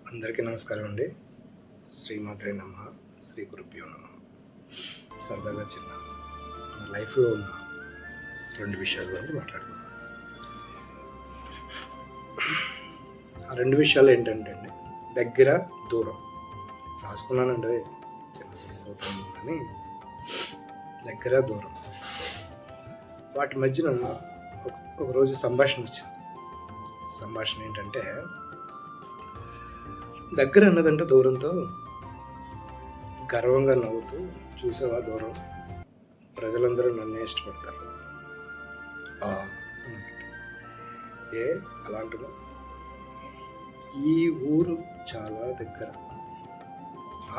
అందరికీ నమస్కారం అండి. శ్రీమాత్రే నమః, శ్రీ గురుభ్యో నమః. సరదాగా చిన్న మన లైఫ్లో ఉన్న 2 విషయాల గురించి మాట్లాడుకుందాం. ఆ 2 విషయాలు ఏంటంటే అండి, దగ్గర, దూరం. రాసుకున్నానండి, చిన్న మిస్ అవుతుంది కానీ దగ్గర, దూరం. వాటి మధ్యన ఒకరోజు సంభాషణ వచ్చింది. సంభాషణ ఏంటంటే, దగ్గర అన్నదంటే దూరంతో గర్వంగా నవ్వుతూ, చూసావా దూరం, ప్రజలందరూ నన్నే ఇష్టపడతారు. ఏ అలా అంటున్నా? ఈ ఊరు చాలా దగ్గర,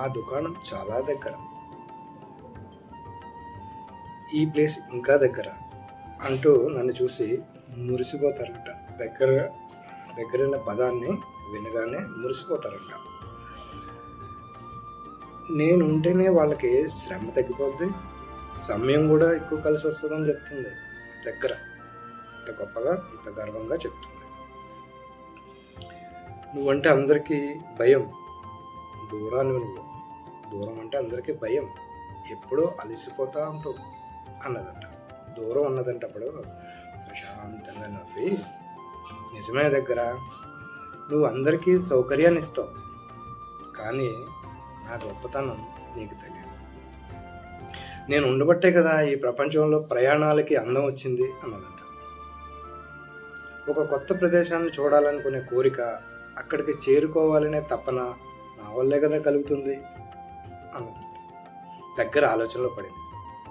ఆ దుకాణం చాలా దగ్గర, ఈ ప్లేస్ ఇంకా దగ్గర అంటూ నన్ను చూసి మురిసిపోతారంట. దగ్గరైన పదాన్ని వినగానే మురిసిపోతారంట. నేను ఉంటేనే వాళ్ళకి శ్రమ తగ్గిపోద్ది, సమయం కూడా ఎక్కువ కలిసి వస్తుందని చెప్తుంది. దగ్గర ఇంత గొప్పగా, ఇంత గర్వంగా చెప్తుంది. నువ్వంటే అందరికీ భయం, దూరం అంటే అందరికీ భయం, ఎప్పుడో అలసిపోతా ఉంటావు అన్నదంట. దూరం అన్నదంట. అప్పుడు ప్రశాంతంగా నవ్వి, నిజమే దగ్గర, నువ్వు అందరికీ సౌకర్యాన్ని ఇస్తావు, కానీ నా గొప్పతనం నీకు తెలియదు. నేను ఉండబట్టే కదా ఈ ప్రపంచంలో ప్రయాణాలకి అందం వచ్చింది అన్నదంట. ఒక కొత్త ప్రదేశాన్ని చూడాలనుకునే కోరిక, అక్కడికి చేరుకోవాలనే తపన నా వల్లే కదా కలుగుతుంది అన్నదంట. దగ్గర ఆలోచనలో పడింది.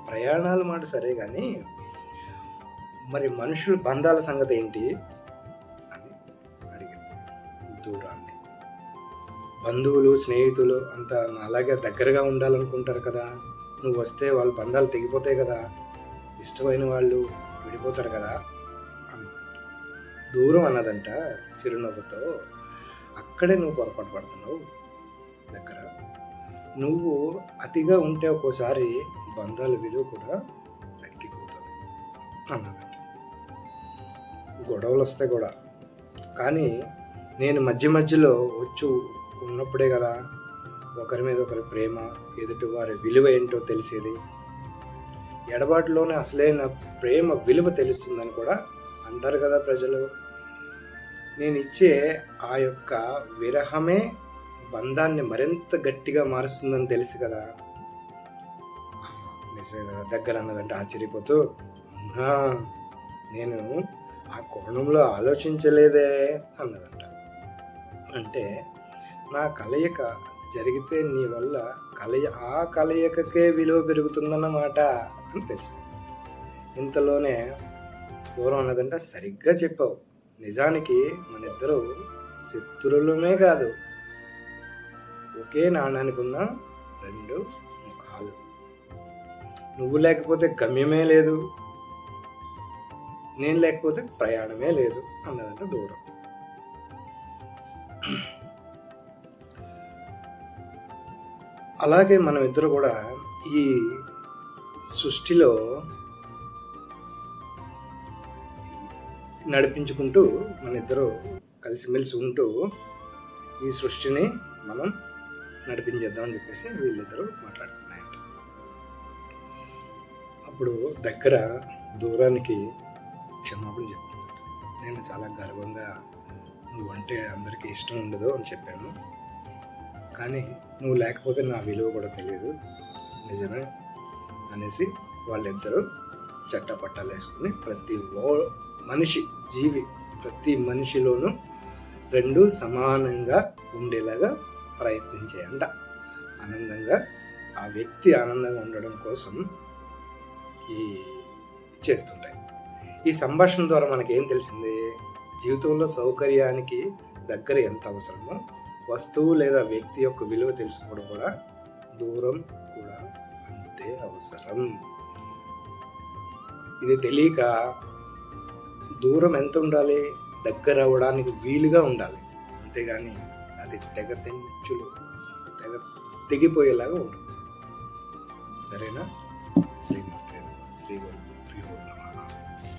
ప్రయాణాల మాట సరే కానీ మరి మనుషుల బంధాల సంగతి ఏంటి అని అడిగింది. దూరాన్ని. బంధువులు, స్నేహితులు అంతా అలాగే దగ్గరగా ఉండాలనుకుంటారు కదా, నువ్వు వస్తే వాళ్ళ బంధాలు తెగిపోతాయి కదా, ఇష్టమైన వాళ్ళు విడిపోతారు కదా అన్న. దూరం అన్నదంట చిరునవ్వుతో, అక్కడే నువ్వు పొరపాటు పడుతున్నావు దగ్గర. నువ్వు అతిగా ఉంటే ఒక్కోసారి బంధాల విలువ కూడా తగ్గిపోతుంది అన్నదంట. గొడవలు వస్తాయి కూడా, కానీ నేను మధ్యలో వచ్చి ఉన్నప్పుడే కదా ఒకరి మీద ఒకరి ప్రేమ, ఎదుటి వారి విలువ ఏంటో తెలిసేది. ఎడబాటులోనే అసలైన ప్రేమ విలువ తెలుస్తుందని కూడా అంటారు కదా ప్రజలు. నేను ఇచ్చే ఆ యొక్క విరహమే బంధాన్ని మరింత గట్టిగా మారుస్తుందని తెలుసు కదా. నిజమే కదా దగ్గర అన్నదంటే ఆశ్చర్యపోతూ, నేను ఆ కోణంలో ఆలోచించలేదే అన్నదంట. అంటే నా కలయిక జరిగితే నీ వల్ల ఆ కలయికకే విలువ పెరుగుతుందన్నమాట అని తెలుసు. ఇంతలోనే దూరం అన్నదంట, సరిగ్గా చెప్పావు, నిజానికి మన ఇద్దరు శత్రువులమే కాదు, ఒకే నాణానికి ఉన్న 2 ముఖాలు. నువ్వు లేకపోతే గమ్యమే లేదు, నేను లేకపోతే ప్రయాణమే లేదు అన్నదంట దూరం. అలాగే మనం ఇద్దరు కూడా ఈ సృష్టిలో నడిపించుకుంటూ, మన ఇద్దరు కలిసిమెలిసి ఉంటూ ఈ సృష్టిని మనం నడిపించేద్దామని చెప్పేసి వీళ్ళిద్దరూ మాట్లాడుతున్నాయంట. అప్పుడు దగ్గర దూరానికి క్షమాపణ చెప్తుంది. నేను చాలా గర్వంగా నువ్వంటే అందరికీ ఇష్టం ఉండదు అని చెప్పాను, కానీ నువ్వు లేకపోతే నా విలువ కూడా తెలియదు, నిజమే అనేసి వాళ్ళిద్దరూ చట్టపట్టాలు వేసుకుని ప్రతి ప్రతి మనిషిలోనూ 2 సమానంగా ఉండేలాగా ప్రయత్నించేయంట. ఆనందంగా ఆ వ్యక్తి ఆనందంగా ఉండడం కోసం చేస్తుంటాయి. ఈ సంభాషణ ద్వారా మనకేం తెలిసింది? జీవితంలో సౌకర్యానికి దగ్గర ఎంత అవసరమో, వస్తువు లేదా వ్యక్తి యొక్క విలువ తెలుసుకోవడం కూడా దూరం కూడా అంతే అవసరం. ఇది తెలియక దూరం ఎంత ఉండాలి, దగ్గర అవ్వడానికి వీలుగా ఉండాలి, అంతేగాని అది తెగిపోయేలాగా ఉంటుంది. సరేనా? శ్రీమాత్రే నమః, శ్రీ గురు.